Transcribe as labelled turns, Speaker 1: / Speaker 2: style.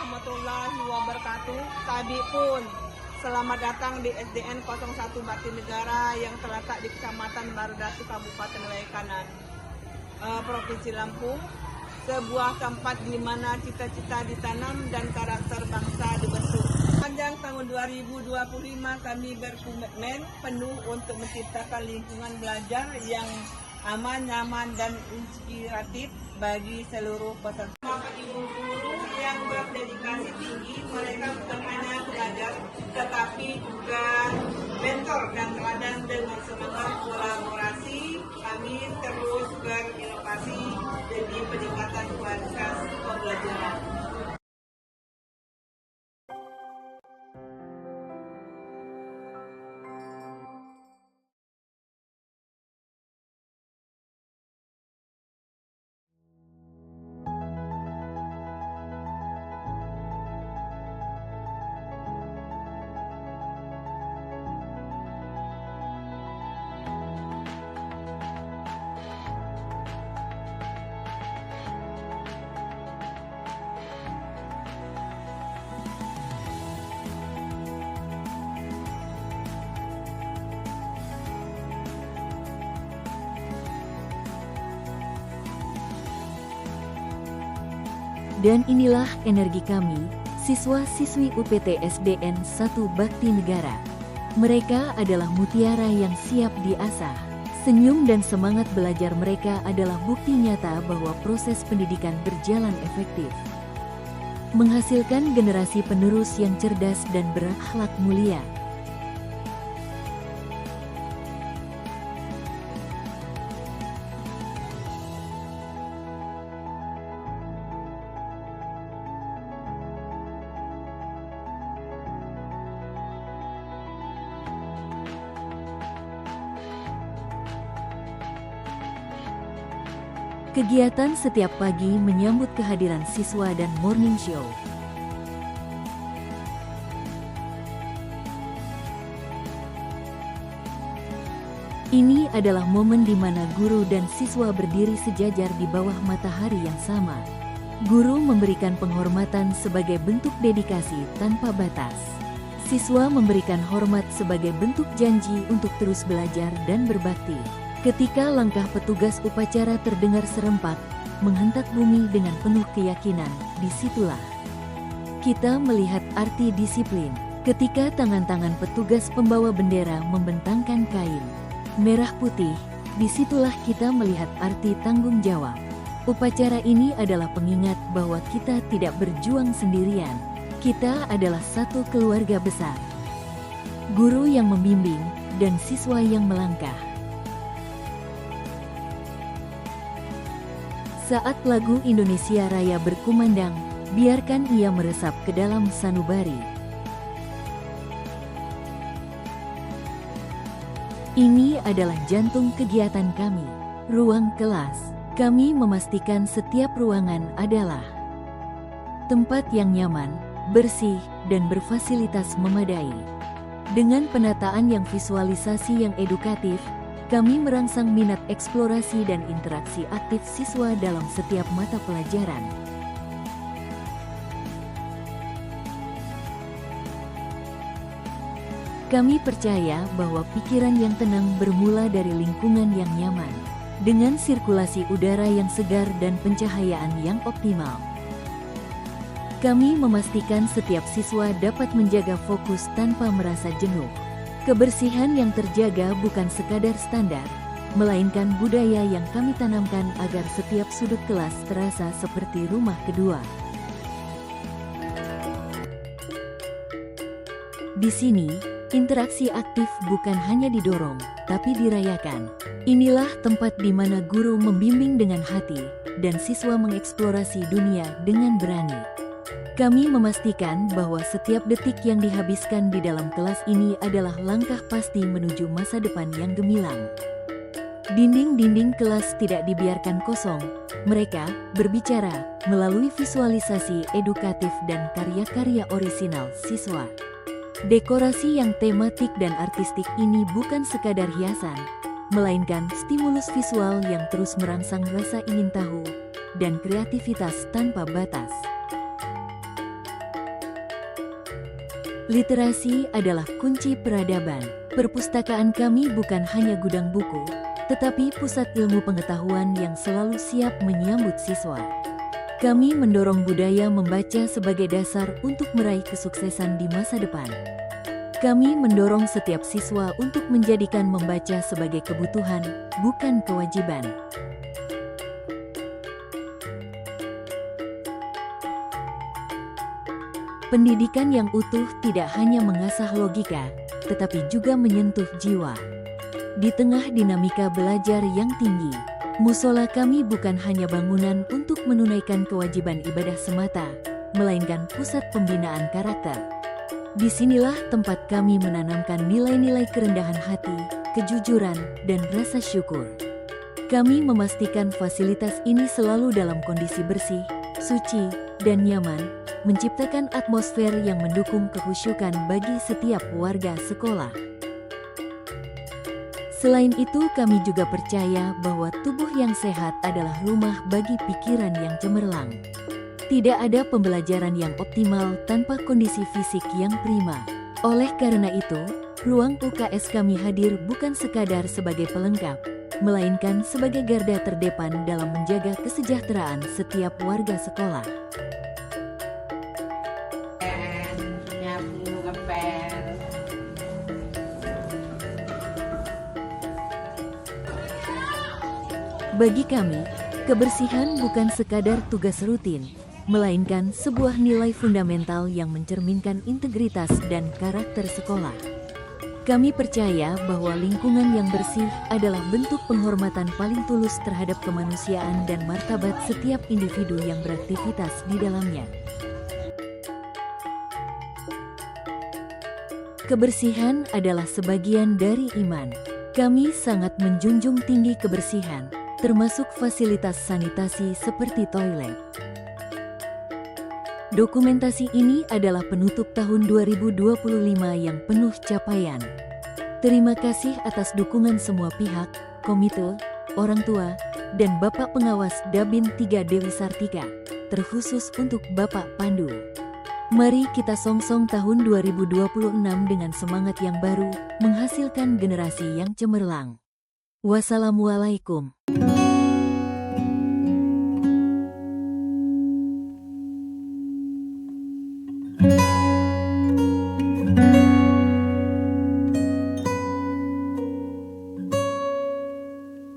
Speaker 1: warahmatullahi wabarakatuh. Tadi pun selamat datang di SDN 01 Bakti Negara yang terletak di Kecamatan Baradatu, Kabupaten Waikanan, Provinsi Lampung. Sebuah tempat di mana cita-cita ditanam dan karakter bangsa dibentuk. Sepanjang tahun 2025 kami berkomitmen penuh untuk menciptakan lingkungan belajar yang aman, nyaman, dan inspiratif bagi seluruur peserta. Bapak Ibu guru yang berdedikasi tinggi, mereka bukan hanya belajar, tetapi juga mentor dan teladan. Dengan semangat kolaborasi, kami terus berinovasi demi peningkatan kualitas pembelajaran.
Speaker 2: Dan inilah energi kami, siswa-siswi UPT SDN 1 Bakti Negara. Mereka adalah mutiara yang siap diasah. Senyum dan semangat belajar mereka adalah bukti nyata bahwa proses pendidikan berjalan efektif. Menghasilkan generasi penerus yang cerdas dan berakhlak mulia. Kegiatan setiap pagi menyambut kehadiran siswa dan morning show. Ini adalah momen di mana guru dan siswa berdiri sejajar di bawah matahari yang sama. Guru memberikan penghormatan sebagai bentuk dedikasi tanpa batas. Siswa memberikan hormat sebagai bentuk janji untuk terus belajar dan berbakti. Ketika langkah petugas upacara terdengar serempak, menghentak bumi dengan penuh keyakinan, disitulah kita melihat arti disiplin. Ketika tangan-tangan petugas pembawa bendera membentangkan kain merah putih, disitulah kita melihat arti tanggung jawab. Upacara ini adalah pengingat bahwa kita tidak berjuang sendirian. Kita adalah satu keluarga besar. Guru yang membimbing dan siswa yang melangkah. Saat lagu Indonesia Raya berkumandang, biarkan ia meresap ke dalam sanubari. Ini adalah jantung kegiatan kami, ruang kelas. Kami memastikan setiap ruangan adalah tempat yang nyaman, bersih, dan berfasilitas memadai. Dengan penataan yang visualisasi yang edukatif, kami merangsang minat eksplorasi dan interaksi aktif siswa dalam setiap mata pelajaran. Kami percaya bahwa pikiran yang tenang bermula dari lingkungan yang nyaman, dengan sirkulasi udara yang segar dan pencahayaan yang optimal. Kami memastikan setiap siswa dapat menjaga fokus tanpa merasa jenuh. Kebersihan yang terjaga bukan sekadar standar, melainkan budaya yang kami tanamkan agar setiap sudut kelas terasa seperti rumah kedua. Di sini, interaksi aktif bukan hanya didorong, tapi dirayakan. Inilah tempat di mana guru membimbing dengan hati, dan siswa mengeksplorasi dunia dengan berani. Kami memastikan bahwa setiap detik yang dihabiskan di dalam kelas ini adalah langkah pasti menuju masa depan yang gemilang. Dinding-dinding kelas tidak dibiarkan kosong. Mereka berbicara melalui visualisasi edukatif dan karya-karya orisinal siswa. Dekorasi yang tematik dan artistik ini bukan sekadar hiasan, melainkan stimulus visual yang terus merangsang rasa ingin tahu dan kreativitas tanpa batas. Literasi adalah kunci peradaban. Perpustakaan kami bukan hanya gudang buku, tetapi pusat ilmu pengetahuan yang selalu siap menyambut siswa. Kami mendorong budaya membaca sebagai dasar untuk meraih kesuksesan di masa depan. Kami mendorong setiap siswa untuk menjadikan membaca sebagai kebutuhan, bukan kewajiban. Pendidikan yang utuh tidak hanya mengasah logika, tetapi juga menyentuh jiwa. Di tengah dinamika belajar yang tinggi, musola kami bukan hanya bangunan untuk menunaikan kewajiban ibadah semata, melainkan pusat pembinaan karakter. Disinilah tempat kami menanamkan nilai-nilai kerendahan hati, kejujuran, dan rasa syukur. Kami memastikan fasilitas ini selalu dalam kondisi bersih, suci, dan nyaman, menciptakan atmosfer yang mendukung kehusyukan bagi setiap warga sekolah. Selain itu, kami juga percaya bahwa tubuh yang sehat adalah rumah bagi pikiran yang cemerlang. Tidak ada pembelajaran yang optimal tanpa kondisi fisik yang prima. Oleh karena itu, ruang UKS kami hadir bukan sekadar sebagai pelengkap, melainkan sebagai garda terdepan dalam menjaga kesejahteraan setiap warga sekolah.
Speaker 1: Nyapu, ngepel.
Speaker 2: Bagi kami, kebersihan bukan sekadar tugas rutin, melainkan sebuah nilai fundamental yang mencerminkan integritas dan karakter sekolah. Kami percaya bahwa lingkungan yang bersih adalah bentuk penghormatan paling tulus terhadap kemanusiaan dan martabat setiap individu yang beraktivitas di dalamnya. Kebersihan adalah sebagian dari iman. Kami sangat menjunjung tinggi kebersihan, termasuk fasilitas sanitasi seperti toilet. Dokumentasi ini adalah penutup tahun 2025 yang penuh capaian. Terima kasih atas dukungan semua pihak, komite, orang tua, dan Bapak Pengawas Dabin 3 Dewi Sartika, terkhusus untuk Bapak Pandu. Mari kita songsong tahun 2026 dengan semangat yang baru, menghasilkan generasi yang cemerlang. Wassalamualaikum.